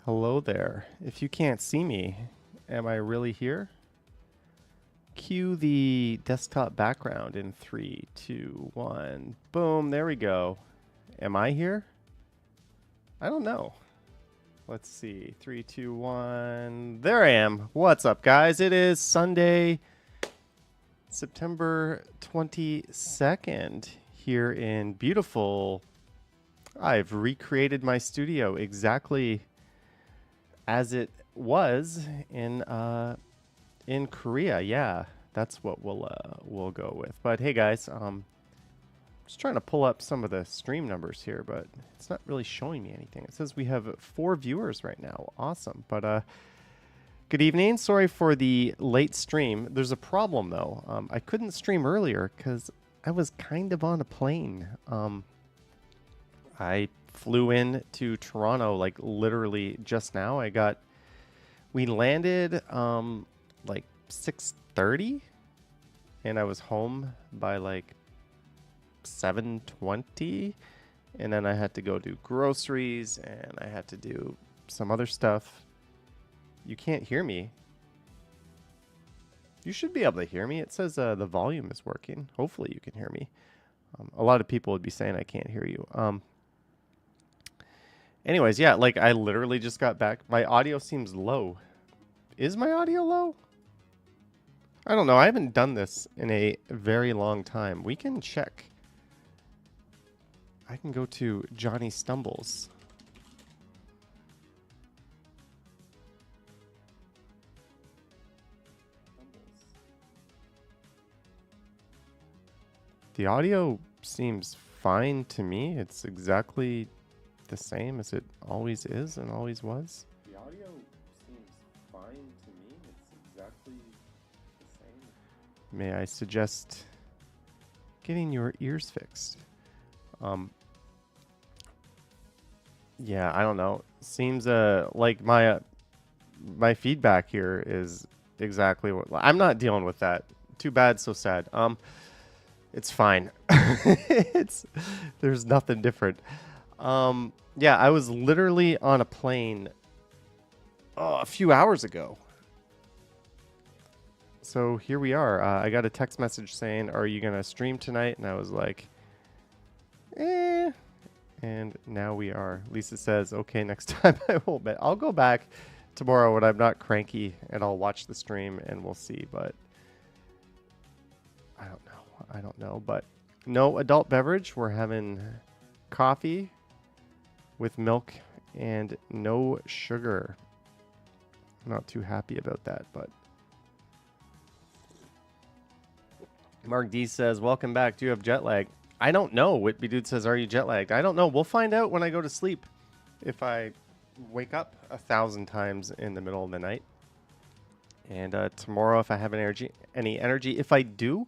Hello there. If you can't see me, am I really here? Cue the desktop background in 3, 2, 1. Boom, there we go. Am I here? I don't know. Let's see. 3, 2, 1. There I am. What's up, guys? It is Sunday, September 22nd here in beautiful. I've recreated my studio exactly as it was in Korea. Yeah, that's what we'll go with. But hey, guys, just trying to pull up some of the stream numbers here, but it's not really showing me anything. It says we have 4 viewers right now. Awesome. But good evening. Sorry for the late stream. There's a problem though. I couldn't stream earlier because I was kind of on a plane. I flew in to Toronto like literally just now. We landed like 6:30 and I was home by like 7:20, and then I had to go do groceries and I had to do some other stuff. You can't hear me. You should be able to hear me. It says the volume is working. Hopefully you can hear me. A lot of people would be saying I can't hear you. Anyways, yeah, like I literally just got back. My audio seems low. Is my audio low? I don't know. I haven't done this in a very long time. We can check. I can go to Johnny Stumbles. The audio seems fine to me. It's exactly the same as it always is and always was. The audio seems fine to me. It's exactly the same. May I suggest getting your ears fixed? Yeah, I don't know. Seems like my feedback here is exactly what I'm not dealing with that. Too bad, so sad. It's fine. There's nothing different. Yeah, I was literally on a plane a few hours ago. So here we are. I got a text message saying, "Are you gonna stream tonight?" And I was like, "Eh." And now we are. Lisa says, "Okay, next time I will bet. I'll go back tomorrow when I'm not cranky and I'll watch the stream and we'll see." But I don't know. I don't know. But no adult beverage. We're having coffee with milk and no sugar. I'm not too happy about that, but Mark D says, "Welcome back. Do you have jet lag?" I don't know. Whitby Dude says, "Are you jet lagged?" I don't know. We'll find out when I go to sleep. If I wake up 1,000 times in the middle of the night. And tomorrow, if I have any energy, if I do,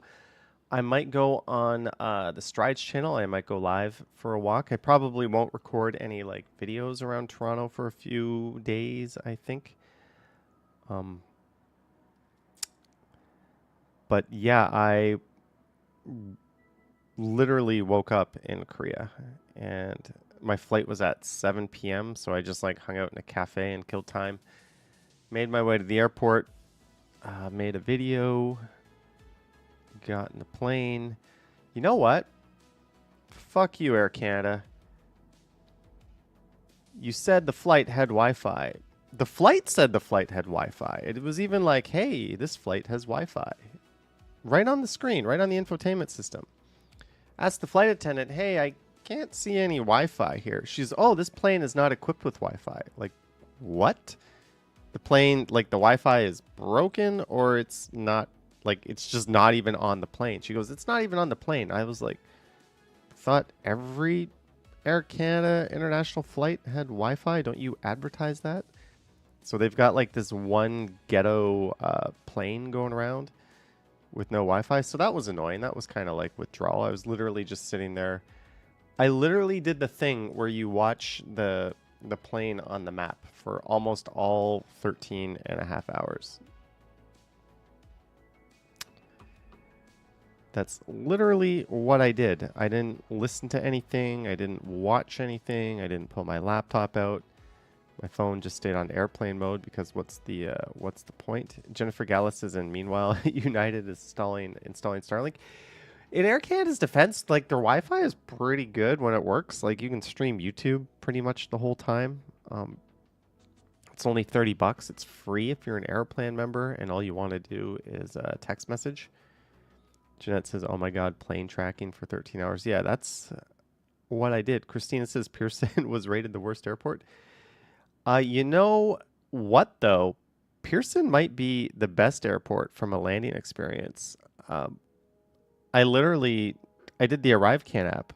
I might go on the Strides channel. I might go live for a walk. I probably won't record any like videos around Toronto for a few days, I think. But yeah, I literally woke up in Korea and my flight was at 7 p.m. So I just like hung out in a cafe and killed time. Made my way to the airport, made a video, got in the plane. You know what? Fuck you, Air Canada. You said the flight had Wi-Fi. The flight said the flight had Wi-Fi. It was even like, "Hey, this flight has Wi-Fi." Right on the screen, right on the infotainment system. Asked the flight attendant, "Hey, I can't see any Wi-Fi here." She's, "Oh, this plane is not equipped with Wi-Fi." Like, what? The plane, like the Wi-Fi is broken or it's not, like it's just not even on the plane. She goes, "It's not even on the plane." I was like, thought every Air Canada international flight had Wi-Fi. Don't you advertise that? So they've got like this one ghetto plane going around with no Wi-Fi. So that was annoying. That was kind of like withdrawal. I was literally just sitting there. I literally did the thing where you watch the plane on the map for almost all 13 and a half hours. That's literally what I did. I didn't listen to anything. I didn't watch anything. I didn't pull my laptop out. My phone just stayed on airplane mode because what's the point? Jennifer Gallus says, and meanwhile, United is installing Starlink. In Air Canada's defense, like their Wi-Fi is pretty good when it works. Like you can stream YouTube pretty much the whole time. It's only $30. It's free if you're an Airplan member, and all you want to do is a text message. Jeanette says, "Oh my God, plane tracking for 13 hours." Yeah, that's what I did. Christina says Pearson was rated the worst airport. You know what though? Pearson might be the best airport from a landing experience. I did the ArriveCan app.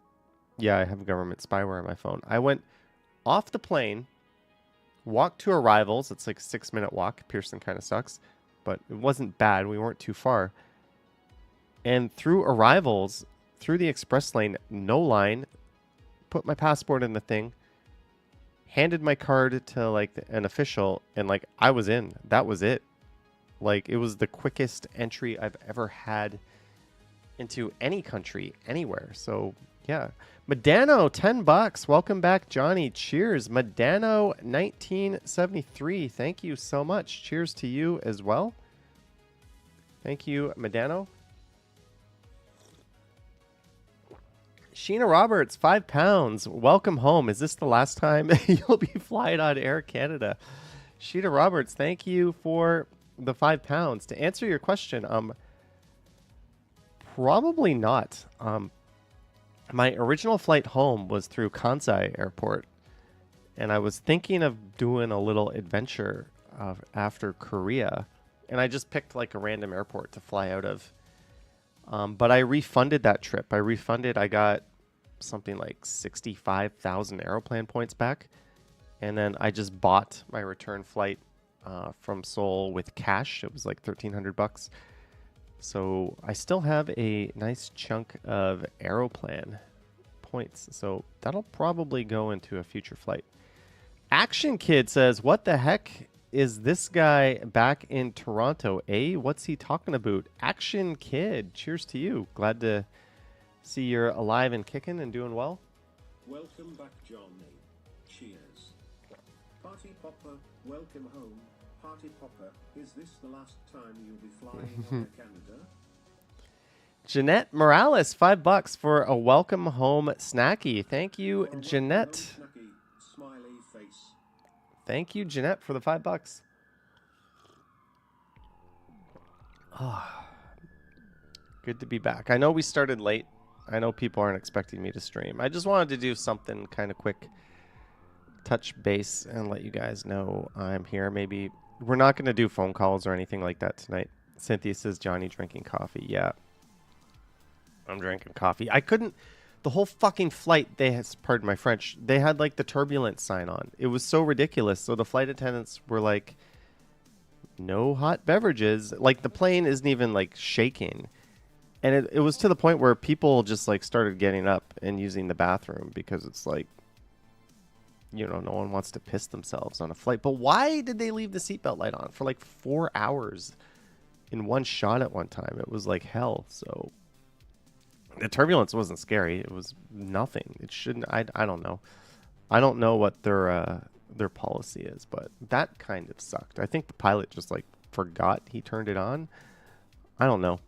Yeah, I have government spyware on my phone. I went off the plane, walked to arrivals. It's like a 6-minute walk. Pearson kind of sucks, but it wasn't bad. We weren't too far. And through arrivals, through the express lane, no line, put my passport in the thing, handed my card to like an official, and like I was in. That was it. Like it was the quickest entry I've ever had into any country, anywhere. So yeah. Medano, $10. Welcome back, Johnny. Cheers. Medano 1973. Thank you so much. Cheers to you as well. Thank you, Medano. Sheena Roberts, £5. Welcome home. Is this the last time you'll be flying on Air Canada? Sheena Roberts, thank you for the £5. To answer your question, probably not. My original flight home was through Kansai Airport, and I was thinking of doing a little adventure after Korea, and I just picked like a random airport to fly out of. But I refunded that trip. I got something like 65,000 Aeroplan points back. And then I just bought my return flight from Seoul with cash. It was like $1,300. So I still have a nice chunk of Aeroplan points. So that'll probably go into a future flight. Action Kid says, "What the heck is this guy back in Toronto, eh? What's he talking about?" Action Kid, cheers to you. Glad to see you're alive and kicking and doing well. Welcome back, Johnny. Cheers. Party Popper, welcome home. Party Popper, is this the last time you'll be flying on Air Canada? Jeanette Morales, $5 for a welcome home snacky. Thank you, Jeanette. Snacky, smiley face. Thank you, Jeanette, for the $5. Oh, good to be back. I know we started late. I know people aren't expecting me to stream. I just wanted to do something kind of quick, touch base, and let you guys know I'm here. Maybe we're not going to do phone calls or anything like that tonight. Cynthia says, "Johnny drinking coffee." Yeah, I'm drinking coffee. I couldn't. The whole fucking flight, pardon my French, they had like the turbulence sign on. It was so ridiculous. So the flight attendants were like, "No hot beverages." Like the plane isn't even like shaking. And it was to the point where people just like started getting up and using the bathroom because it's like, you know, no one wants to piss themselves on a flight. But why did they leave the seatbelt light on for like 4 hours in one shot at one time? It was like hell. So the turbulence wasn't scary. It was nothing. It shouldn't. I don't know. I don't know what their policy is, but that kind of sucked. I think the pilot just like forgot he turned it on. I don't know.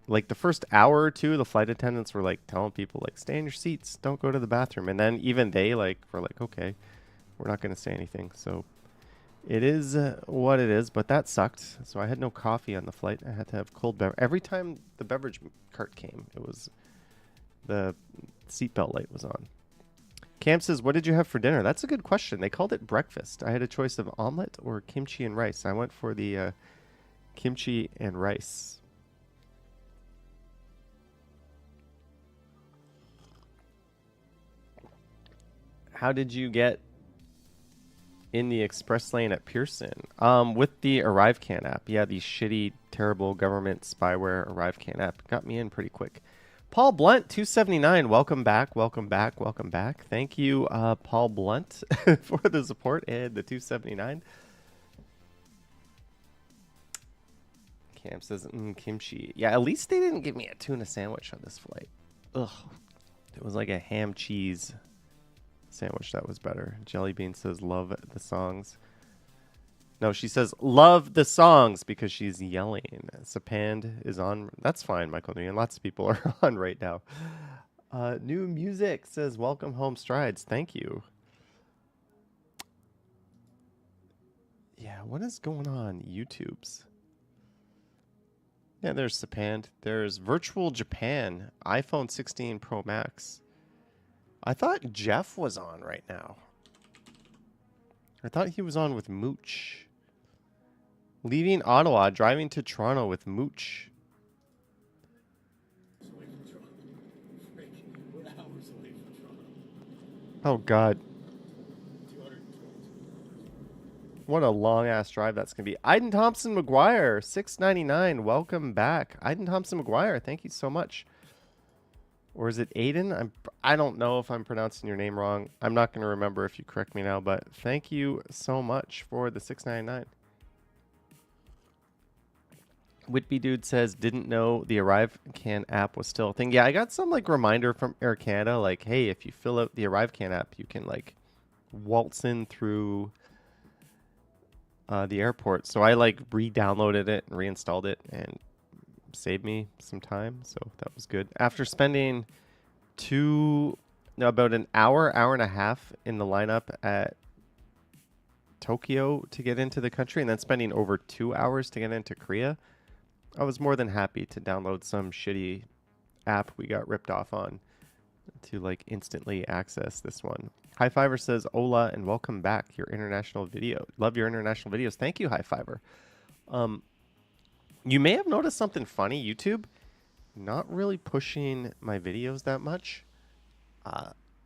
Like the first hour or two, the flight attendants were like telling people like, "Stay in your seats, don't go to the bathroom." And then even they like were like, "Okay, we're not going to say anything." So it is what it is, but that sucked. So I had no coffee on the flight. I had to have cold beverage. Every time the beverage cart came, it was the seatbelt light was on. Cam says, "What did you have for dinner?" That's a good question. They called it breakfast. I had a choice of omelet or kimchi and rice. I went for the kimchi and rice. How did you get in the express lane at Pearson? With the ArriveCan app. Yeah, the shitty, terrible government spyware ArriveCan app got me in pretty quick. Paul Blunt, $2.79. Welcome back, welcome back, welcome back. Thank you, Paul Blunt, for the support and the $2.79. Cam says, kimchi. Yeah, at least they didn't give me a tuna sandwich on this flight. Ugh. It was like a ham cheese sandwich that was better. Jelly Bean says love the songs. No, she says love the songs because she's yelling. Sapand is on. That's fine, Michael Nguyen. Lots of people are on right now. New music says welcome home strides. Thank you. Yeah, what is going on YouTube's? Yeah, there's Sapand. There's Virtual Japan, iPhone 16 Pro Max. I thought Jeff was on right now. I thought he was on with Mooch. Leaving Ottawa, driving to Toronto with Mooch. Oh, God. What a long-ass drive that's going to be. Aiden Thompson-McGuire, $6.99. Welcome back. Aiden Thompson-McGuire, thank you so much. Or is it Aiden? I don't know if I'm pronouncing your name wrong. I'm not going to remember if you correct me now, but thank you so much for the $6.99. Whitby Dude says, didn't know the ArriveCan app was still a thing. Yeah, I got some like reminder from Air Canada, like, hey, if you fill out the ArriveCan app, you can like waltz in through the airport. So I like re-downloaded it and reinstalled it and saved me some time. So that was good. After spending about an hour and a half in the lineup at Tokyo to get into the country, and then spending over 2 hours to get into Korea, I was more than happy to download some shitty app we got ripped off on to like instantly access this one. High Fiver says, hola and welcome back. Your international video. Love your international videos. Thank you, High Fiver. You may have noticed something funny. YouTube, not really pushing my videos that much.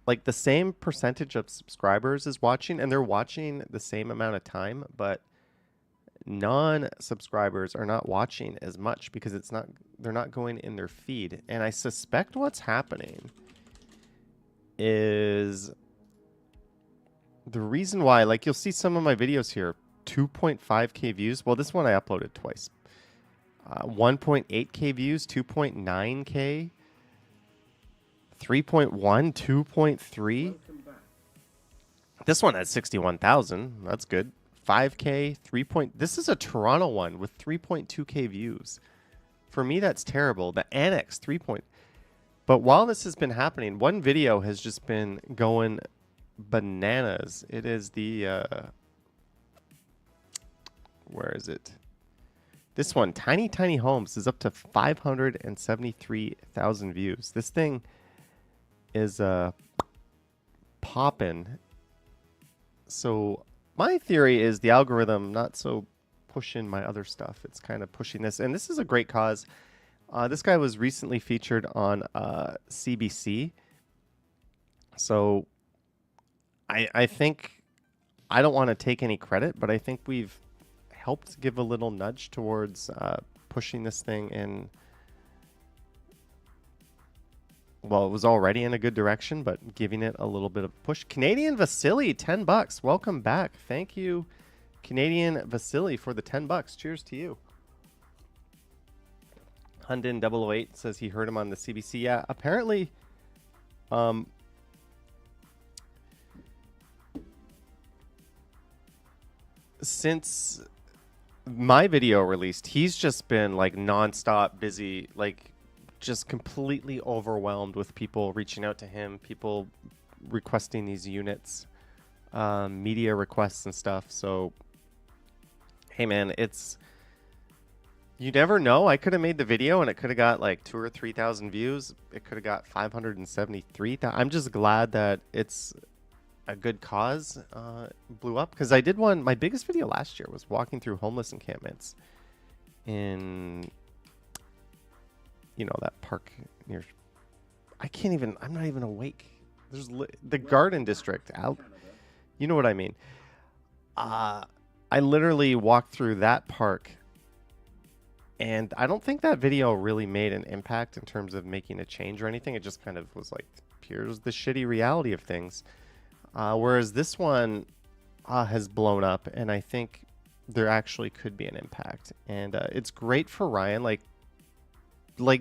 Like the same percentage of subscribers is watching, and they're watching the same amount of time, but non-subscribers are not watching as much because they're not going in their feed. And I suspect what's happening is the reason why, like you'll see some of my videos here, 2.5K views. Well, this one I uploaded twice. 1.8K views, 2.9K, 3.1, 2.3. This one has 61,000. That's good. 5K, 3. This is a Toronto one with 3.2K views. For me, that's terrible. The Annex 3. But while this has been happening, one video has just been going bananas. It is the where is it? This one, Tiny Tiny Homes, is up to 573,000 views. This thing is popping. So my theory is the algorithm not so pushing my other stuff. It's kind of pushing this. And this is a great cause. This guy was recently featured on CBC. So I think, I don't want to take any credit, but I think we've helped give a little nudge towards pushing this thing in. Well, it was already in a good direction, but giving it a little bit of a push. Canadian Vasily, $10. Welcome back. Thank you, Canadian Vasily, for the $10. Cheers to you. Hundin 008 says he heard him on the CBC. Yeah, apparently, since my video released, he's just been like nonstop busy, like just completely overwhelmed with people reaching out to him, people requesting these units, media requests and stuff. So, hey man, you never know. I could have made the video and it could have got like 2,000 or 3,000 views. It could have got 573,000. I'm just glad that it's a good cause. Blew up because I did one. My biggest video last year was walking through homeless encampments in, that park near. I'm not even awake. There's the Garden District out. You know what I mean? I literally walked through that park. And I don't think that video really made an impact in terms of making a change or anything. It just kind of was like, here's the shitty reality of things. Whereas this one has blown up, and I think there actually could be an impact. And it's great for Ryan, like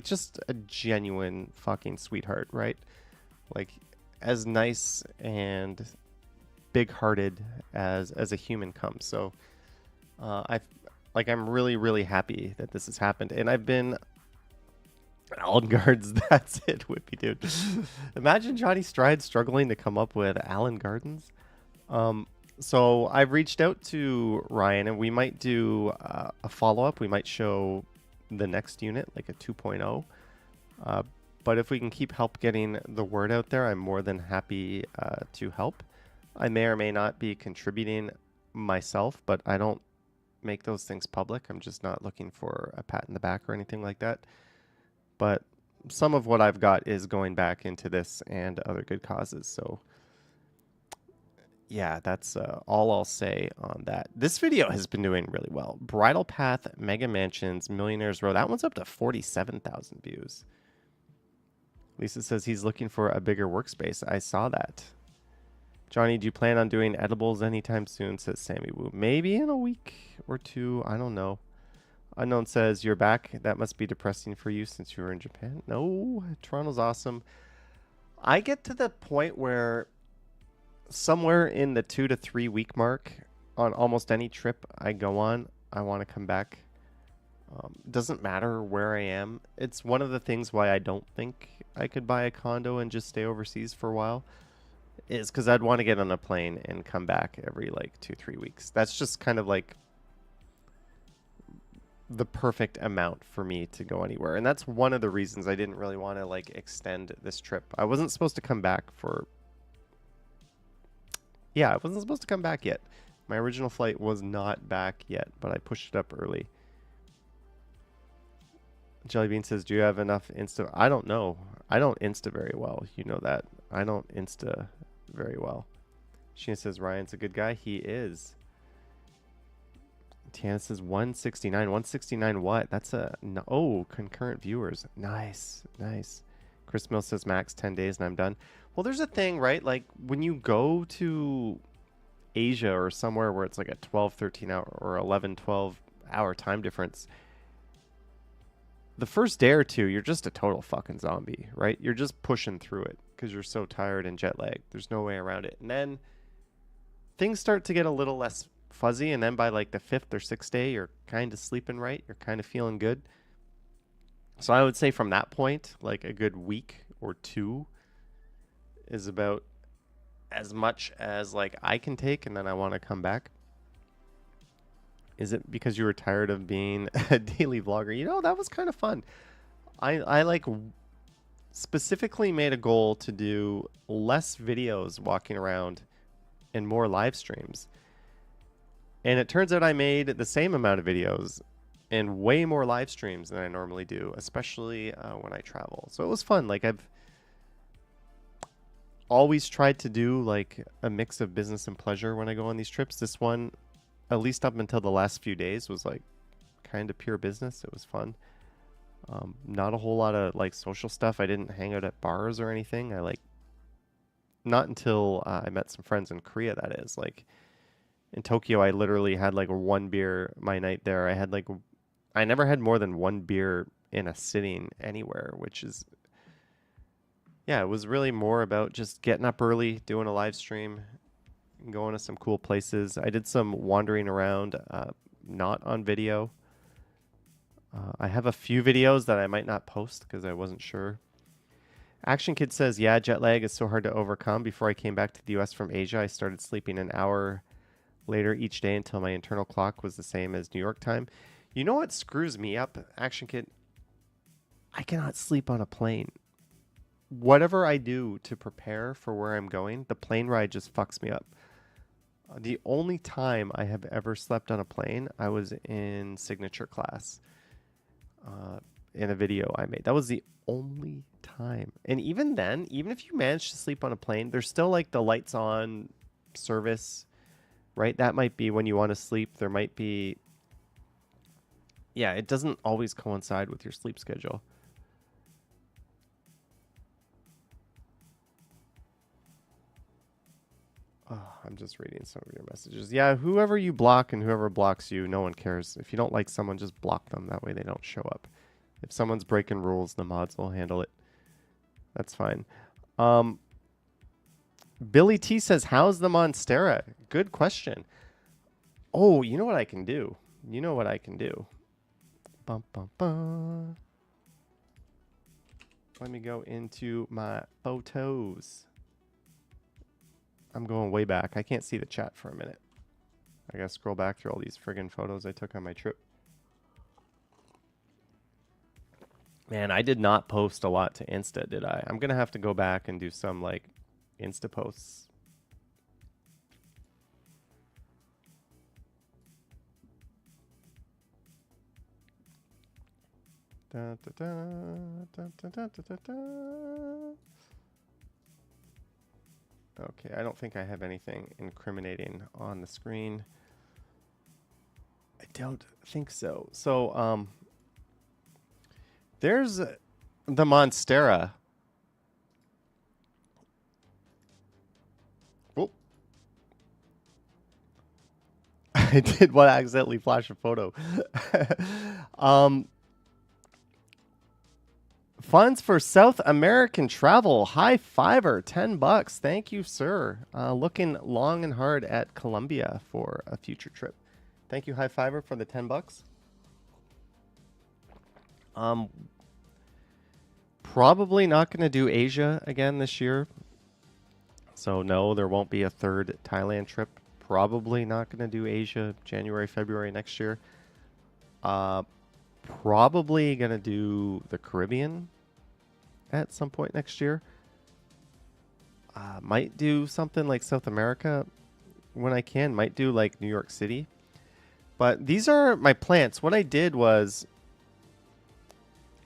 just a genuine fucking sweetheart, right? Like, as nice and big-hearted as a human comes. So I'm really, really happy that this has happened. And I've been Alan Gardens. That's it, Whippy dude. Imagine Johnny Stride struggling to come up with Alan Gardens. So I've reached out to Ryan, and we might do a follow-up. We might show the next unit, like a 2.0. But if we can keep help getting the word out there, I'm more than happy to help. I may or may not be contributing myself, but I don't make those things public. I'm just not looking for a pat in the back or anything like that. But some of what I've got is going back into this and other good causes. So yeah, that's all I'll say on that. This video has been doing really well. Bridle Path, Mega Mansions, Millionaires Row. That one's up to 47,000 views. Lisa says he's looking for a bigger workspace. I saw that. Johnny, do you plan on doing edibles anytime soon? Says Sammy Woo. Maybe in a week or two. I don't know. Unknown says, you're back. That must be depressing for you since you were in Japan. No, Toronto's awesome. I get to the point where somewhere in the 2 to 3 week mark on almost any trip I go on, I want to come back. Doesn't matter where I am. It's one of the things why I don't think I could buy a condo and just stay overseas for a while. Is because I'd want to get on a plane and come back every like 2-3 weeks. That's just kind of like the perfect amount for me to go anywhere. And that's one of the reasons I didn't really want to like extend this trip. I wasn't supposed to come back for... Yeah, I wasn't supposed to come back yet. My original flight was not back yet, but I pushed it up early. Jellybean says, do you have enough Insta? I don't know. I don't Insta very well. You know that. I don't Insta very well. Sheena says, Ryan's a good guy. He is. Tiana says 169. 169 what? That's a... No, oh, concurrent viewers. Nice. Nice. Chris Mill says max 10 days and I'm done. Well, there's a thing, right? Like when you go to Asia or somewhere where it's like a 12, 13 hour or 11, 12 hour time difference, the first day or two, you're just a total fucking zombie, right? You're just pushing through it because you're so tired and jet lagged. There's no way around it. And then things start to get a little less fuzzy. And then by like the 5th or 6th day, you're kind of sleeping right. You're kind of feeling good. So I would say from that point, like a good week or 2 is about as much as like I can take. And then I want to come back. Is it because you were tired of being a daily vlogger? You know, that was kind of fun. I like specifically made a goal to do less videos walking around and more live streams. And it turns out I made the same amount of videos and way more live streams than I normally do, especially when I travel. So it was fun. Like I've always tried to do like a mix of business and pleasure when I go on these trips. This one, at least up until the last few days, was like kind of pure business. It was fun. Not a whole lot of like social stuff. I didn't hang out at bars or anything. I like, not until I met some friends in Korea, that is. Like in Tokyo, I literally had like 1 beer my night there. I never had more than 1 beer in a sitting anywhere, which is, yeah, it was really more about just getting up early, doing a live stream, going to some cool places. I did some wandering around, not on video. I have a few videos that I might not post because I wasn't sure. Action Kid says, yeah, jet lag is so hard to overcome. Before I came back to the US from Asia, I started sleeping an hour later each day until my internal clock was the same as New York time. You know what screws me up, Action Kid? I cannot sleep on a plane. Whatever I do to prepare for where I'm going, the plane ride just fucks me up. The only time I have ever slept on a plane, I was in signature class in a video I made. That was the only time. And even then, even if you manage to sleep on a plane, there's still like the lights on service, right? That might be when you want to sleep. There might be... Yeah, it doesn't always coincide with your sleep schedule. Oh, I'm just reading some of your messages. Yeah, whoever you block and whoever blocks you, no one cares. If you don't like someone, just block them. That way they don't show up. If someone's breaking rules, the mods will handle it. That's fine. Billy T says, how's the Monstera? Good question. Oh, you know what I can do? You know what I can do? Bum, bum, bum. Let me go into my photos. I'm going way back. I can't see the chat for a minute. I gotta scroll back through all these friggin' photos I took on my trip. Man, I did not post a lot to Insta, did I? I'm gonna have to go back and do some like Insta posts. Da, da, da, da, da, da, da, da. Okay, I don't think I have anything incriminating on the screen. I don't think so. So, there's the Monstera. Oh. I did want to accidentally flash a photo. Funds for South American travel. High fiver, $10. Thank you, sir. Looking long and hard at Colombia for a future trip. Thank you, High Fiver, for the $10. Probably not going to do Asia again this year. So no, there won't be a third Thailand trip. Probably not going to do Asia January, February next year. Probably going to do the Caribbean at some point next year. Might do something like South America when I can. Might do like New York City. But these are my plants. What I did was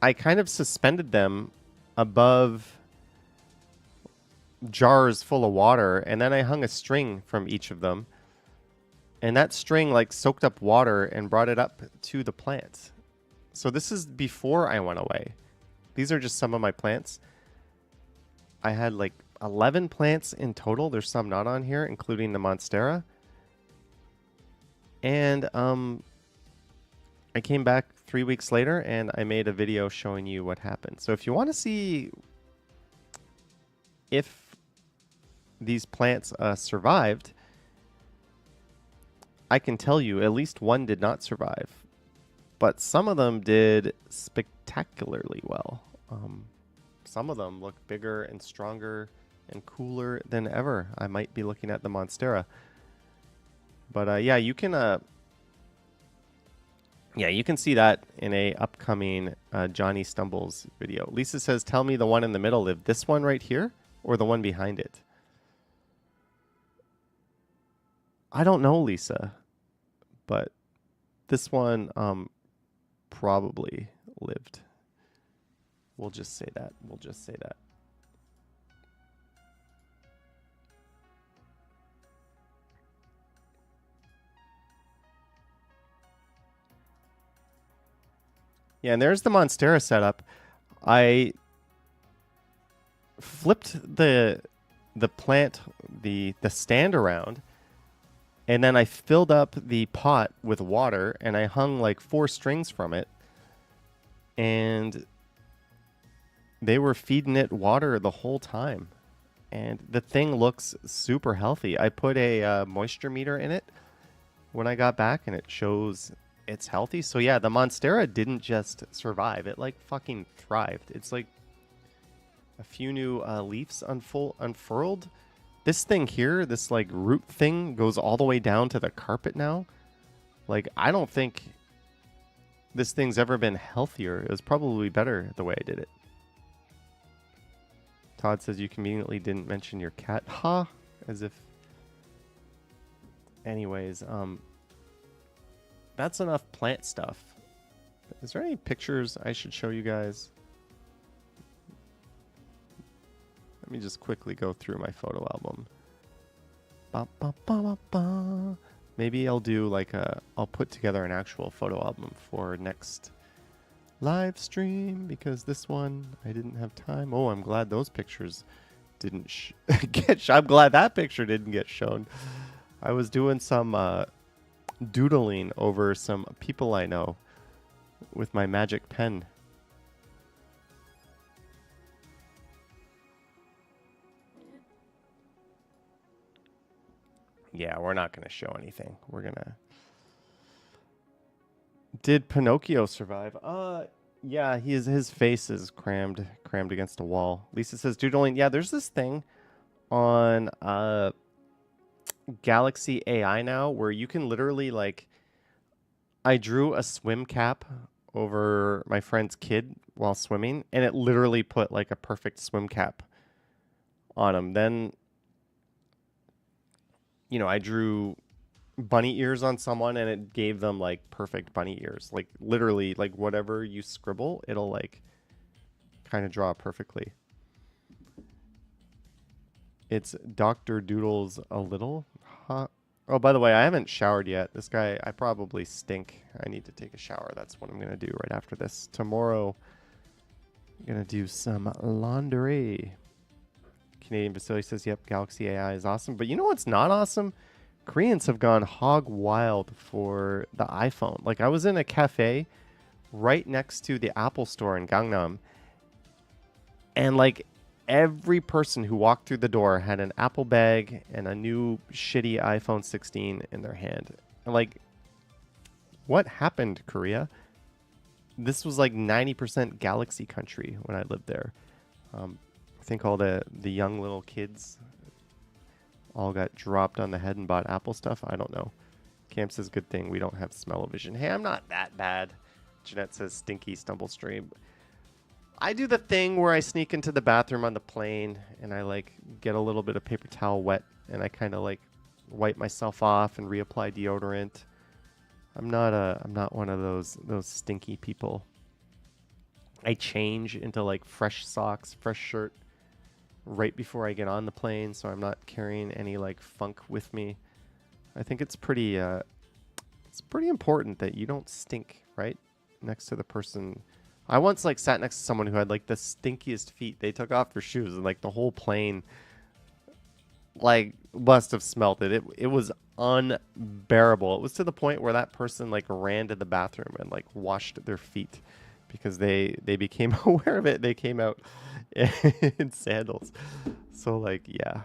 I kind of suspended them above jars full of water, and then I hung a string from each of them. And that string like soaked up water and brought it up to the plant. So this is before I went away. These are just some of my plants. I had like 11 plants in total. There's some not on here, including the Monstera. And I came back 3 weeks later and I made a video showing you what happened. So if you want to see if these plants survived, I can tell you at least one did not survive. But some of them did spectacularly well. Some of them look bigger and stronger and cooler than ever. I might be looking at the Monstera. But yeah, you can see that in a upcoming Johnny Stumbles video. Lisa says, tell me the one in the middle lived. This one right here or the one behind it? I don't know, Lisa. But this one probably lived. We'll just say that. We'll just say that. Yeah, and there's the Monstera setup. I flipped the plant, the stand around, and then I filled up the pot with water, and I hung like 4 strings from it, and they were feeding it water the whole time. And the thing looks super healthy. I put a moisture meter in it when I got back, and it shows it's healthy. So yeah, the Monstera didn't just survive. It like fucking thrived. It's like a few new leaves unfurled. This thing here, this like root thing, goes all the way down to the carpet now. Like, I don't think this thing's ever been healthier. It was probably better the way I did it. Todd says you conveniently didn't mention your cat. Ha! As if... Anyways, that's enough plant stuff. Is there any pictures I should show you guys? Let me just quickly go through my photo album. Ba, ba, ba, ba, ba. Maybe I'll do like I'll put together an actual photo album for next live stream, because this one I didn't have time. Oh, I'm glad those pictures didn't get I'm glad that picture didn't get shown. I was doing some doodling over some people I know with my magic pen. Yeah, we're not going to show anything. We're going to... Did Pinocchio survive? Yeah, his face is crammed against a wall. Lisa says, doodling. Yeah, there's this thing on Galaxy AI now where you can literally like... I drew a swim cap over my friend's kid while swimming, and it literally put like a perfect swim cap on him. Then, I drew bunny ears on someone, and it gave them like perfect bunny ears. Like literally, like whatever you scribble, it'll like kind of draw perfectly. It's Dr. Doodles a little hot. Oh, by the way, I haven't showered yet. This guy, I probably stink. I need to take a shower. That's what I'm going to do right after this. Tomorrow, I'm going to do some laundry. Canadian Vasily says, yep, Galaxy AI is awesome. But you know what's not awesome? Koreans have gone hog wild for the iPhone. Like, I was in a cafe right next to the Apple store in Gangnam. And, like, every person who walked through the door had an Apple bag and a new shitty iPhone 16 in their hand. And like, what happened, Korea? This was like 90% Galaxy country when I lived there. I think all the young little kids all got dropped on the head and bought Apple stuff. I don't know. Cam says, good thing we don't have smell-o-vision. Hey, I'm not that bad. Jeanette says, stinky stumble stream. I do the thing where I sneak into the bathroom on the plane and I like get a little bit of paper towel wet and I kind of like wipe myself off and reapply deodorant. I'm not one of those stinky people. I change into like fresh socks, fresh shirt right before I get on the plane, so I'm not carrying any like funk with me. I think it's pretty important that you don't stink right next to the person. I once like sat next to someone who had like the stinkiest feet. They took off their shoes and like the whole plane like must have smelt it. It was unbearable. It was to the point where that person like ran to the bathroom and like washed their feet because they became aware of it. They came out in sandals. So like, yeah,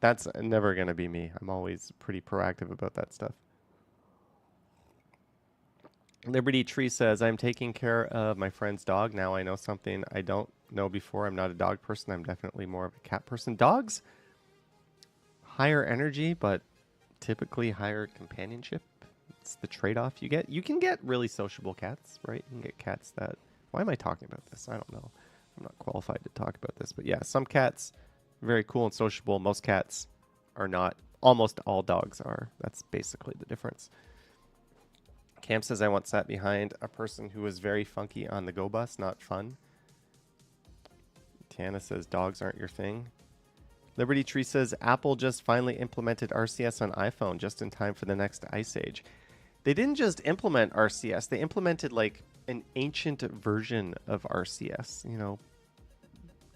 that's never going to be me. I'm always pretty proactive about that stuff. Liberty Tree says, I'm taking care of my friend's dog. Now I know something I don't know before. I'm not a dog person. I'm definitely more of a cat person. Dogs, higher energy, but typically higher companionship. It's the trade-off you get. You can get really sociable cats, right? You can get cats that... Why am I talking about this? I don't know. I'm not qualified to talk about this. But yeah, some cats, very cool and sociable. Most cats are not. Almost all dogs are. That's basically the difference. Cam says, I once sat behind a person who was very funky on the Go Bus. Not fun. Tiana says, dogs aren't your thing. Liberty Tree says, Apple just finally implemented RCS on iPhone just in time for the next ice age. They didn't just implement RCS. They implemented like an ancient version of RCS. You know,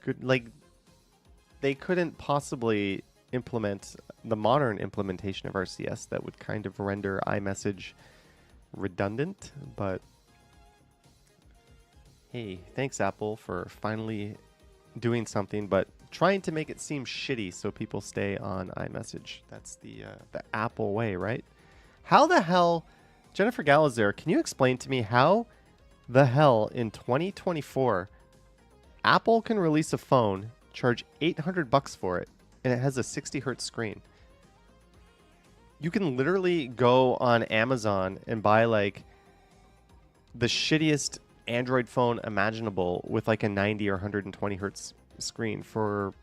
good. Like, they couldn't possibly implement the modern implementation of RCS that would kind of render iMessage redundant, but hey, thanks Apple for finally doing something, but trying to make it seem shitty so people stay on iMessage. That's the Apple way, right? How the hell, Jennifer Gallagher, can you explain to me how the hell in 2024 Apple can release a phone, charge $800 for it, and it has a 60 hertz screen? You can literally go on Amazon and buy like the shittiest Android phone imaginable with like a 90 or 120 hertz screen for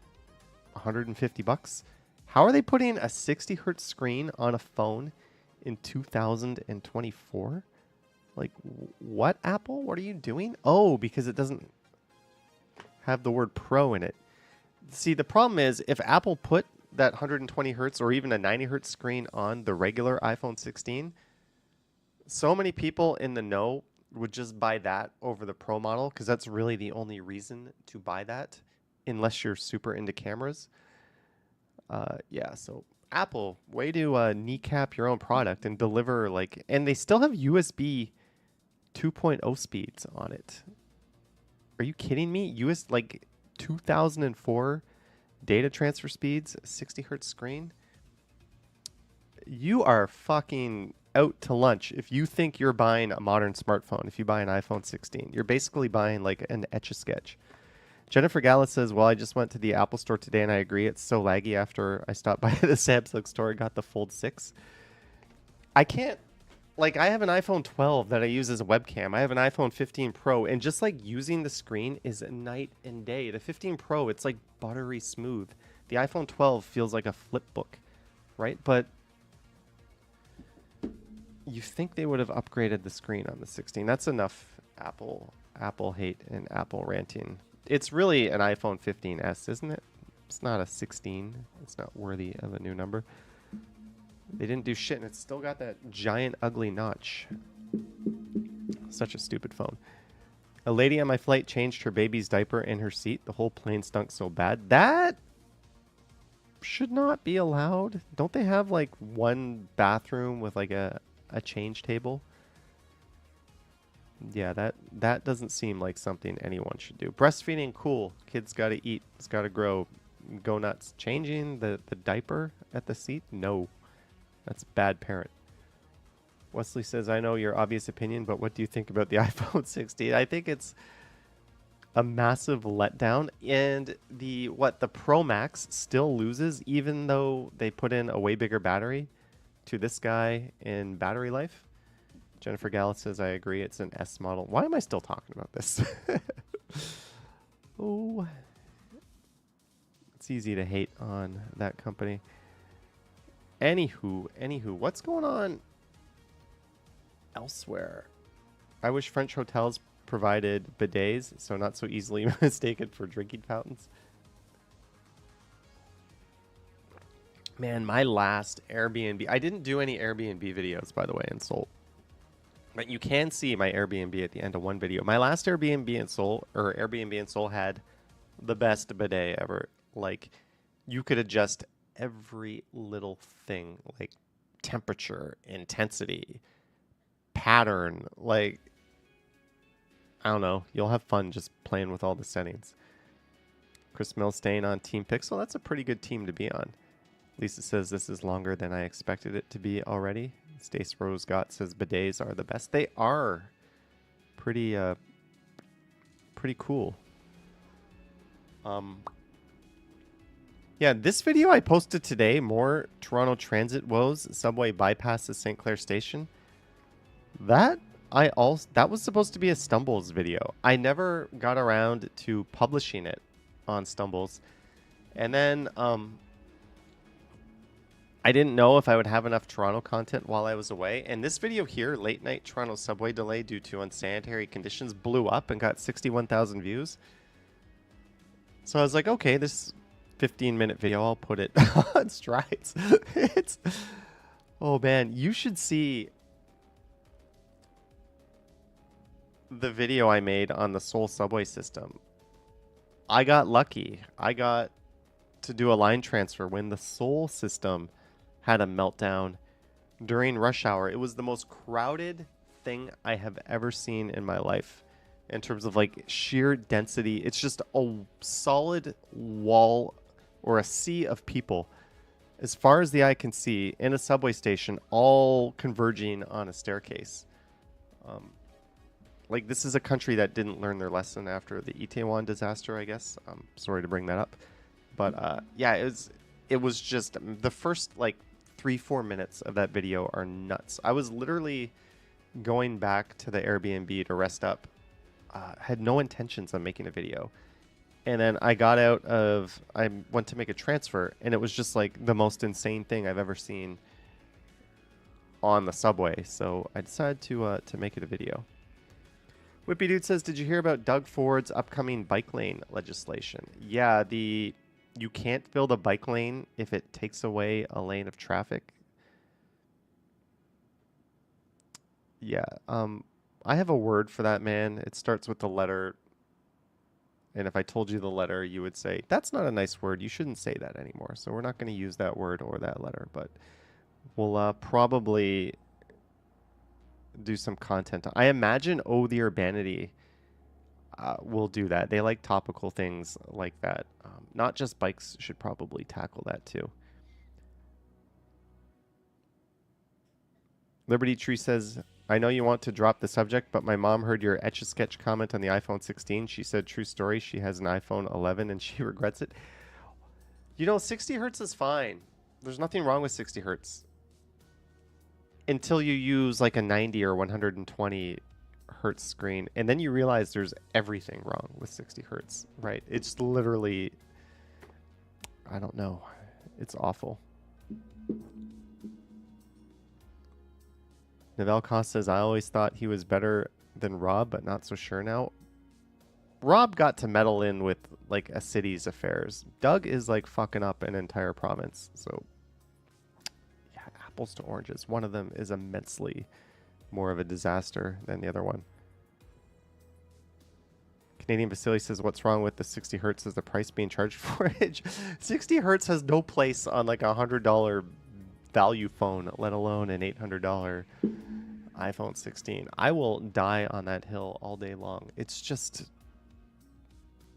$150. How are they putting a 60 hertz screen on a phone in 2024? Like, what, Apple? What are you doing? Oh, because it doesn't have the word Pro in it. See, the problem is if Apple put that 120 hertz or even a 90 hertz screen on the regular iPhone 16, so many people in the know would just buy that over the Pro model because that's really the only reason to buy that unless you're super into cameras. Yeah, so Apple, way to kneecap your own product and deliver like, and they still have USB 2.0 speeds on it. Are you kidding me? Like 2004 data transfer speeds, 60 hertz screen. You are fucking out to lunch if you think you're buying a modern smartphone. If you buy an iPhone 16, you're basically buying like an Etch-a-Sketch. Jennifer Gala says, well, I just went to the Apple store today and I agree it's so laggy after I stopped by the Samsung store and got the Fold 6. I can't, like, I have an iPhone 12 that I use as a webcam. I have an iPhone 15 Pro, and just like using the screen is night and day. The 15 Pro, it's like buttery smooth. The iPhone 12 feels like a flip book, right? But you think they would have upgraded the screen on the 16. That's enough Apple hate and Apple ranting. It's really an iPhone 15s, isn't it? It's not a 16. It's not worthy of a new number. They didn't do shit, and it's still got that giant ugly notch. Such a stupid phone. A lady on my flight changed her baby's diaper in her seat. The whole plane stunk so bad. That should not be allowed. Don't they have like one bathroom with like a change table? Yeah, that doesn't seem like something anyone should do. Breastfeeding, cool. Kids got to eat. It's got to grow. Go nuts. Changing the diaper at the seat? No. That's bad parent. Wesley says, I know your obvious opinion, but what do you think about the iPhone 16? I think it's a massive letdown. And the Pro Max still loses, even though they put in a way bigger battery to this guy in battery life. Jennifer Gallus says, I agree. It's an S model. Why am I still talking about this? Oh, it's easy to hate on that company. Anywho, what's going on elsewhere? I wish French hotels provided bidets, so not so easily mistaken for drinking fountains. Man, my last Airbnb, I didn't do any Airbnb videos, by the way, in Seoul. But you can see my Airbnb at the end of one video. My last Airbnb in Seoul, had the best bidet ever. Like, you could adjust every little thing, like temperature, intensity, pattern. Like, I don't know. You'll have fun just playing with all the settings. Chris Mills staying on Team Pixel. That's a pretty good team to be on. Lisa says this is longer than I expected it to be already. Stace Rose Gott says bidets are the best. They are pretty cool. Yeah, this video I posted today, more Toronto Transit woes, subway bypasses St. Clair Station. That was supposed to be a Stumbles video. I never got around to publishing it on Stumbles. And then I didn't know if I would have enough Toronto content while I was away. And this video here, late night Toronto subway delay due to unsanitary conditions, blew up and got 61,000 views. So I was like, okay, this 15-minute video, I'll put it on strides. Oh man, you should see the video I made on the Seoul subway system. I got lucky. I got to do a line transfer when the Seoul system had a meltdown during rush hour. It was the most crowded thing I have ever seen in my life in terms of like sheer density. It's just a solid wall or a sea of people as far as the eye can see in a subway station, all converging on a staircase. Like, this is a country that didn't learn their lesson after the Itaewon disaster, I guess. Sorry to bring that up. But yeah, it was just the first like 3-4 minutes of that video are nuts. I was literally going back to the Airbnb to rest up. Had no intentions on making a video. And then I went to make a transfer, and it was just like the most insane thing I've ever seen on the subway. So I decided to make it a video. Whippy Dude says, did you hear about Doug Ford's upcoming bike lane legislation? Yeah, you can't build a bike lane if it takes away a lane of traffic. Yeah, I have a word for that, man. It starts with the letter. And if I told you the letter, you would say, that's not a nice word. You shouldn't say that anymore. So we're not going to use that word or that letter. But we'll probably do some content. I imagine Oh the Urbanity will do that. They like topical things like that. Not just bikes should probably tackle that too. Liberty Tree says, I know you want to drop the subject, but my mom heard your Etch-a-Sketch comment on the iPhone 16. She said, true story, she has an iPhone 11 and she regrets it. 60 hertz is fine. There's nothing wrong with 60 hertz. Until you use like a 90 or 120 hertz screen. And then you realize there's everything wrong with 60 hertz, right? It's literally, I don't know. It's awful. Novell Cost says, I always thought he was better than Rob, but not so sure now. Rob got to meddle in with like a city's affairs. Doug is like fucking up an entire province. So yeah, apples to oranges. One of them is immensely more of a disaster than the other one. Canadian Vasily says, what's wrong with the 60 hertz is the price being charged for it. 60 hertz has no place on like $100 value phone, let alone an $800 iPhone 16. I will die on that hill all day long. It's just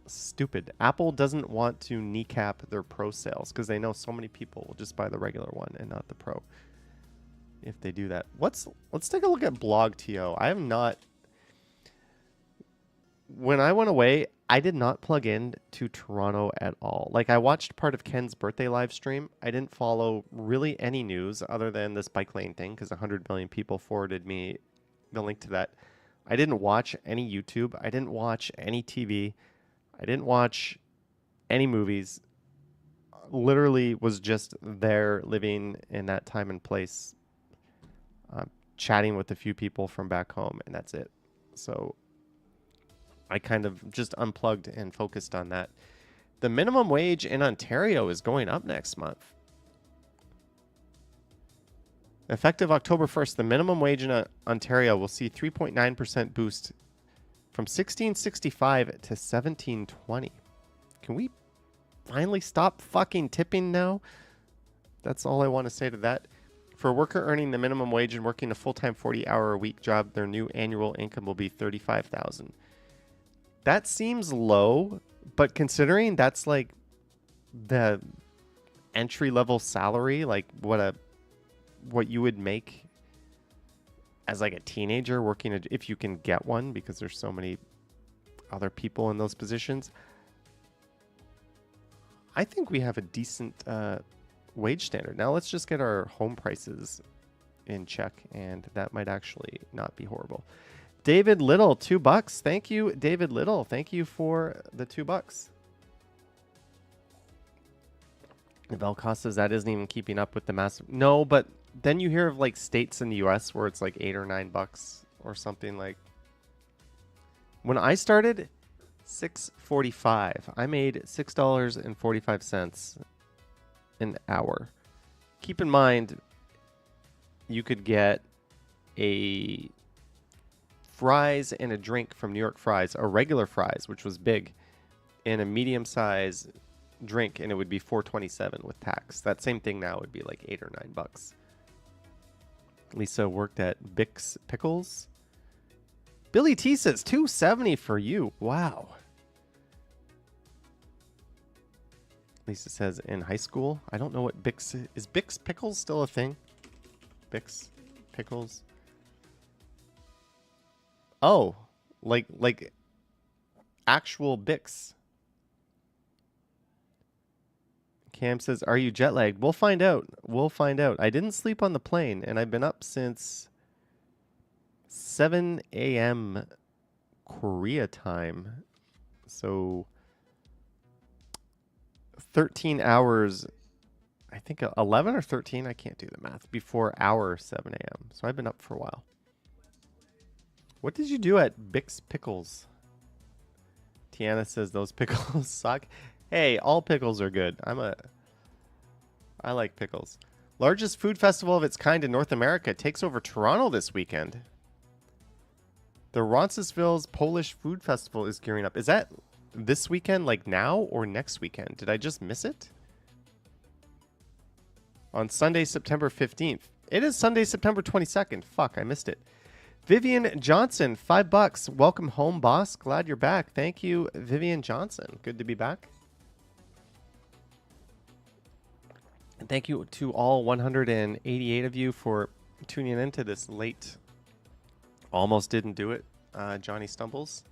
stupid. Apple doesn't want to kneecap their Pro sales because they know so many people will just buy the regular one and not the Pro. If they do that, let's take a look at BlogTO. I have not. When I went away, I did not plug in to Toronto at all. Like, I watched part of Ken's birthday live stream. I didn't follow really any news other than this bike lane thing because 100 million people forwarded me the link to that. I didn't watch any YouTube. I didn't watch any TV. I didn't watch any movies. Literally was just there living in that time and place, chatting with a few people from back home, and that's it. So I kind of just unplugged and focused on that. The minimum wage in Ontario is going up next month. Effective October 1st, the minimum wage in Ontario will see 3.9% boost from $16.65 to $17.20. Can we finally stop fucking tipping now? That's all I want to say to that. For a worker earning the minimum wage and working a full-time 40-hour-a-week job, their new annual income will be $35,000. That seems low, but considering that's like the entry-level salary, like what you would make as like a teenager working, if you can get one, because there's so many other people in those positions. I think we have a decent wage standard. Now let's just get our home prices in check, and that might actually not be horrible. David Little, $2. Thank you, David Little. Thank you for the $2. Val Costas, that isn't even keeping up with the massive. No, but then you hear of like states in the US where it's like $8 or $9 or something. Like when I started, $6.45. I made $6.45 an hour. Keep in mind, you could get a fries and a drink from New York Fries, a regular fries, which was big, and a medium size drink, and it would be $4.27 with tax. That same thing now would be like $8 or $9. Lisa worked at Bix Pickles. Billy T says $2.70 for you. Wow. Lisa says in high school. I don't know what Bix is. Bix Pickles still a thing? Bix Pickles. Oh, like actual Bix. Cam says, are you jet lagged? We'll find out. We'll find out. I didn't sleep on the plane, and I've been up since 7 a.m. Korea time. So 13 hours, I think 11 or 13, I can't do the math, before our 7 a.m. So I've been up for a while. What did you do at Bix Pickles? Tiana says those pickles suck. Hey, all pickles are good. I like pickles. Largest food festival of its kind in North America takes over Toronto this weekend. The Roncesvalles Polish Food Festival is gearing up. Is that this weekend, like now, or next weekend? Did I just miss it? On Sunday, September 15th. It is Sunday, September 22nd. Fuck, I missed it. Vivian Johnson, $5. Welcome home, boss. Glad you're back. Thank you, Vivian Johnson. Good to be back. And thank you to all 188 of you for tuning into this late, almost didn't do it, Johnny Stumbles.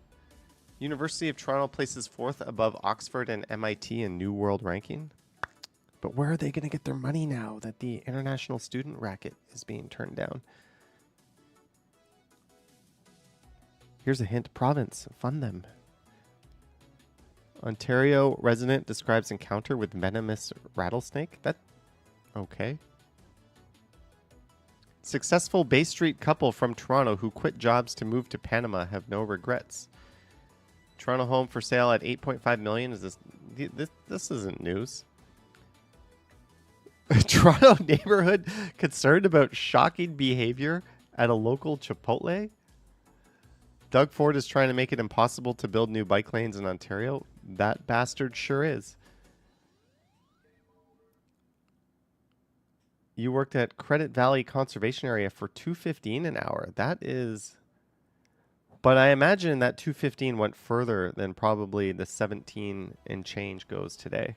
University of Toronto places 4th above Oxford and MIT in New World Ranking. But where are they going to get their money now that the international student racket is being turned down? Here's a hint. Province. Fund them. Ontario resident describes encounter with venomous rattlesnake. That... Okay. Successful Bay Street couple from Toronto who quit jobs to move to Panama have no regrets. Toronto home for sale at $8.5 million. Is this isn't news. Toronto neighborhood concerned about shocking behavior at a local Chipotle. Doug Ford is trying to make it impossible to build new bike lanes in Ontario. That bastard sure is. You worked at Credit Valley Conservation Area for $2.15 an hour. That is... But I imagine that $2.15 went further than probably the 17 and change goes today.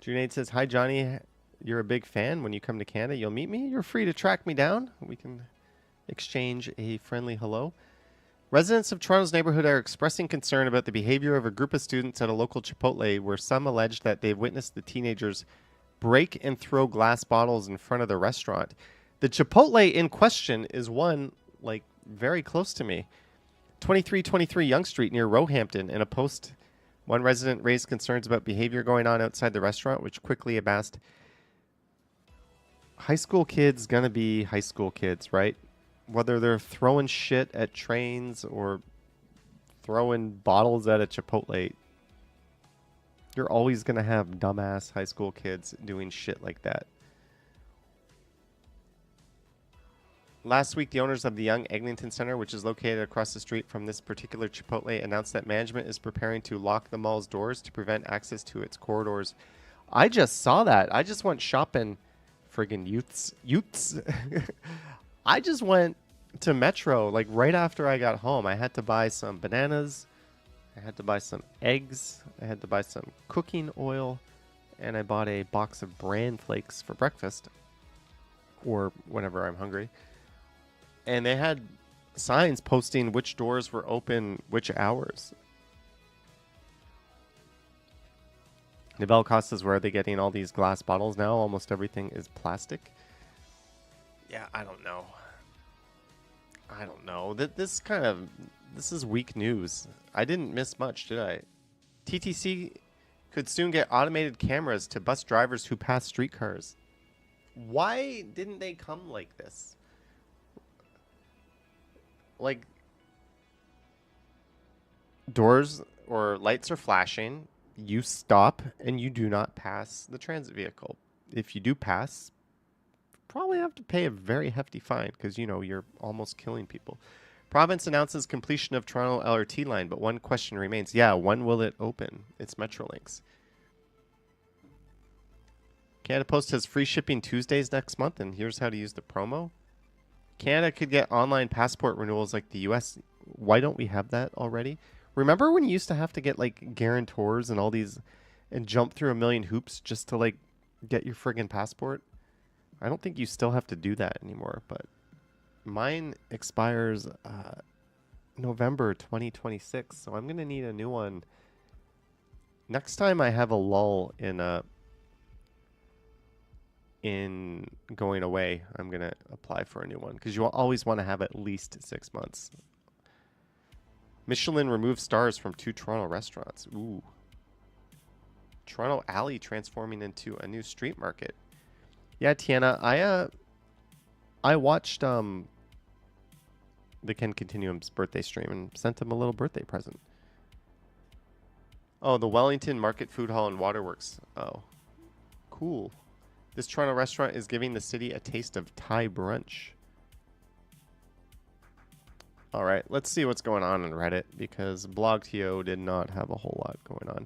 Junaid says, hi, Johnny. You're a big fan. When you come to Canada, you'll meet me. You're free to track me down. We can exchange a friendly hello. Residents of Toronto's neighborhood are expressing concern about the behavior of a group of students at a local Chipotle where some allege that they've witnessed the teenagers break and throw glass bottles in front of the restaurant. The Chipotle in question is one, like, very close to me. 2323 Yonge Street near Roehampton. In a post, one resident raised concerns about behavior going on outside the restaurant, which quickly amassed. High school kids gonna be high school kids, right? Whether they're throwing shit at trains or throwing bottles at a Chipotle, you're always gonna have dumbass high school kids doing shit like that. Last week, the owners of the Yonge Eglinton Center, which is located across the street from this particular Chipotle, announced that management is preparing to lock the mall's doors to prevent access to its corridors. I just saw that. I just went shopping. Friggin' youths. I just went to Metro, like, right after I got home. I had to buy some bananas. I had to buy some eggs. I had to buy some cooking oil. And I bought a box of bran flakes for breakfast. Or whenever I'm hungry. And they had signs posting which doors were open, which hours. Nivelle Costa's, where are they getting all these glass bottles now? Almost everything is plastic. Yeah, I don't know. This is weak news. I didn't miss much, did I? TTC could soon get automated cameras to bus drivers who pass streetcars. Why didn't they come like this? Like, doors or lights are flashing, you stop, and you do not pass the transit vehicle. If you do pass, probably have to pay a very hefty fine because, you know, you're almost killing people. Province announces completion of Toronto LRT line, but one question remains. Yeah, when will it open? It's Metrolinx. Canada Post has free shipping Tuesdays next month, and here's how to use the promo. Canada could get online passport renewals like the US. Why don't we have that already? Remember when you used to have to get, like, guarantors and all these and jump through a million hoops just to, like, get your friggin' passport? I don't think you still have to do that anymore, but mine expires November 2026, so I'm going to need a new one. Next time I have a lull in going away, I'm going to apply for a new one because you always want to have at least 6 months. Michelin removes stars from 2 Toronto restaurants. Ooh. Toronto Alley transforming into a new street market. Yeah, Tiana, I watched the Ken Continuum's birthday stream and sent him a little birthday present. Oh, the Wellington Market Food Hall and Waterworks. Oh, cool. This Toronto restaurant is giving the city a taste of Thai brunch. All right, let's see what's going on in Reddit because BlogTO did not have a whole lot going on.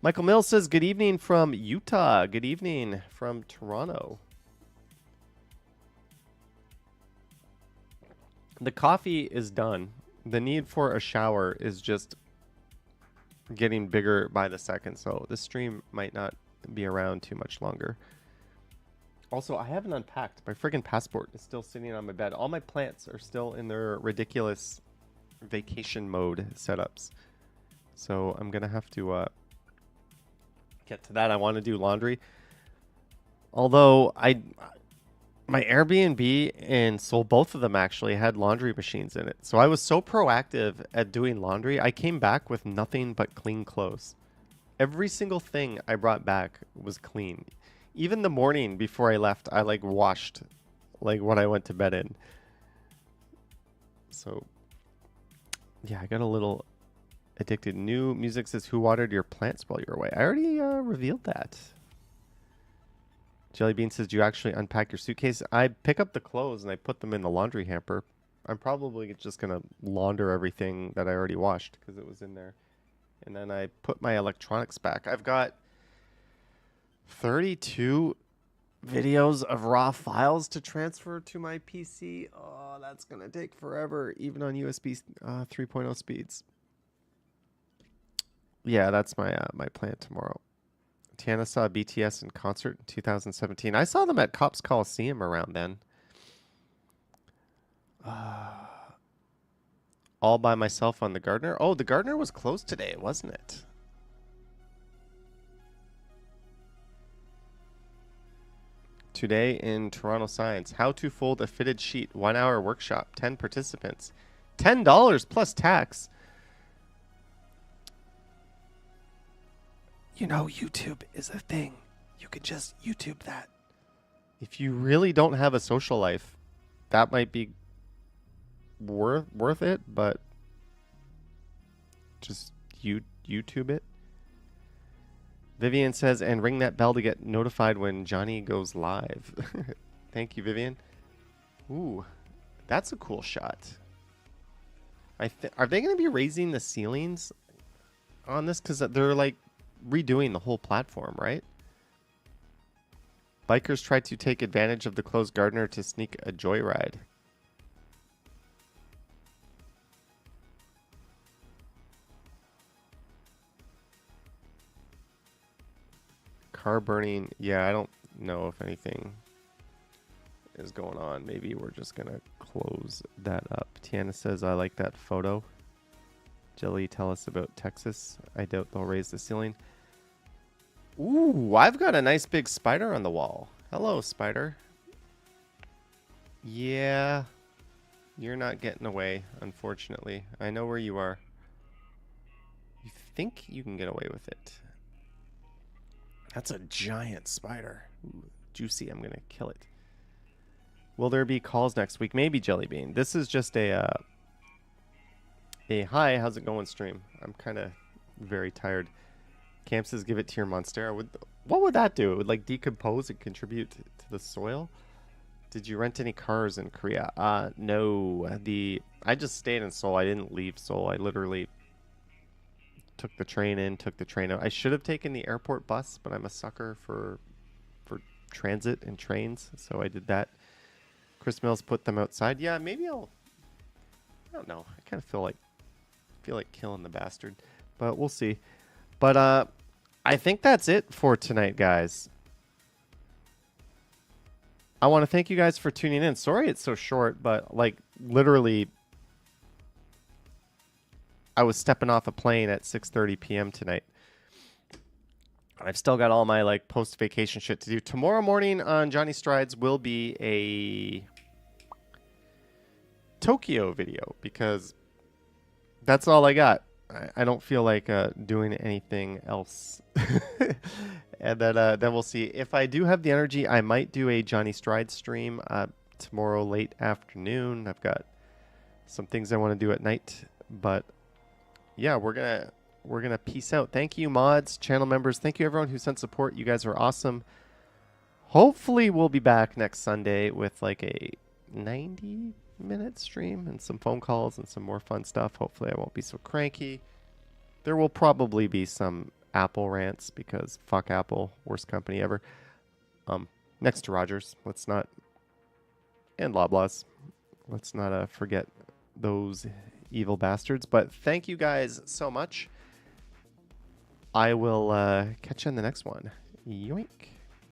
Michael Mills says, good evening from Utah. Good evening from Toronto. The coffee is done. The need for a shower is just getting bigger by the second, so this stream might not be around too much longer. Also, I haven't unpacked. My friggin' passport is still sitting on my bed. All my plants are still in their ridiculous vacation mode setups. So I'm going to have to get to that. I want to do laundry. Although my Airbnb and Seoul, both of them actually had laundry machines in it. So I was so proactive at doing laundry. I came back with nothing but clean clothes. Every single thing I brought back was clean. Even the morning before I left, I like washed like what I went to bed in. So yeah, I got a little addicted. New music says, who watered your plants while you were away? I already revealed that. Jellybean says, do you actually unpack your suitcase? I pick up the clothes and I put them in the laundry hamper. I'm probably just going to launder everything that I already washed because it was in there. And then I put my electronics back. I've got 32 videos of raw files to transfer to my PC. Oh, that's going to take forever, even on USB 3.0 speeds. Yeah, that's my my plan tomorrow. Tiana saw BTS in concert in 2017. I saw them at Cops Coliseum around then. All by myself on the Gardner. Oh, the Gardner was closed today, wasn't it? Today in Toronto Science. How to fold a fitted sheet. 1 hour workshop. 10 participants. $10 plus tax. You know, YouTube is a thing. You could just YouTube that. If you really don't have a social life, that might be worth it, but just YouTube it. Vivian says, and ring that bell to get notified when Johnny goes live. Thank you, Vivian. Ooh, that's a cool shot. Are they going to be raising the ceilings on this? Because they're like redoing the whole platform, right? Bikers tried to take advantage of the closed Gardner to sneak a joyride. Car burning. Yeah, I don't know if anything is going on. Maybe we're just going to close that up. Tiana says, I like that photo. Jelly, tell us about Texas. I doubt they'll raise the ceiling. Ooh, I've got a nice big spider on the wall. Hello, spider. Yeah, you're not getting away, unfortunately. I know where you are. You think you can get away with it. That's a giant spider. Ooh, juicy. I'm going to kill it. Will there be calls next week? Maybe, Jellybean. This is just a hi, how's it going stream? I'm kind of very tired. Cam says, give it to your Monstera. What would that do? It would like decompose and contribute to the soil? Did you rent any cars in Korea? No. I just stayed in Seoul. I didn't leave Seoul. I literally took the train in, took the train out. I should have taken the airport bus, but I'm a sucker for transit and trains, so I did that. Chris Mills put them outside. Yeah, maybe I don't know. I kind of feel like killing the bastard, but we'll see. But I think that's it for tonight, guys. I want to thank you guys for tuning in. Sorry it's so short, but like literally I was stepping off a plane at 6:30 p.m. tonight. I've still got all my like post-vacation shit to do. Tomorrow morning on Johnny Strides will be a Tokyo video because that's all I got. I don't feel like doing anything else. And then we'll see. If I do have the energy, I might do a Johnny Strides stream tomorrow late afternoon. I've got some things I want to do at night, but yeah, we're gonna peace out. Thank you, mods, channel members. Thank you, everyone who sent support. You guys are awesome. Hopefully, we'll be back next Sunday with like a 90-minute stream and some phone calls and some more fun stuff. Hopefully, I won't be so cranky. There will probably be some Apple rants because fuck Apple, worst company ever. Next to Rogers, let's not, and Loblaws, let's not forget those evil bastards. But thank you guys so much. I will catch you in the next one. Yoink.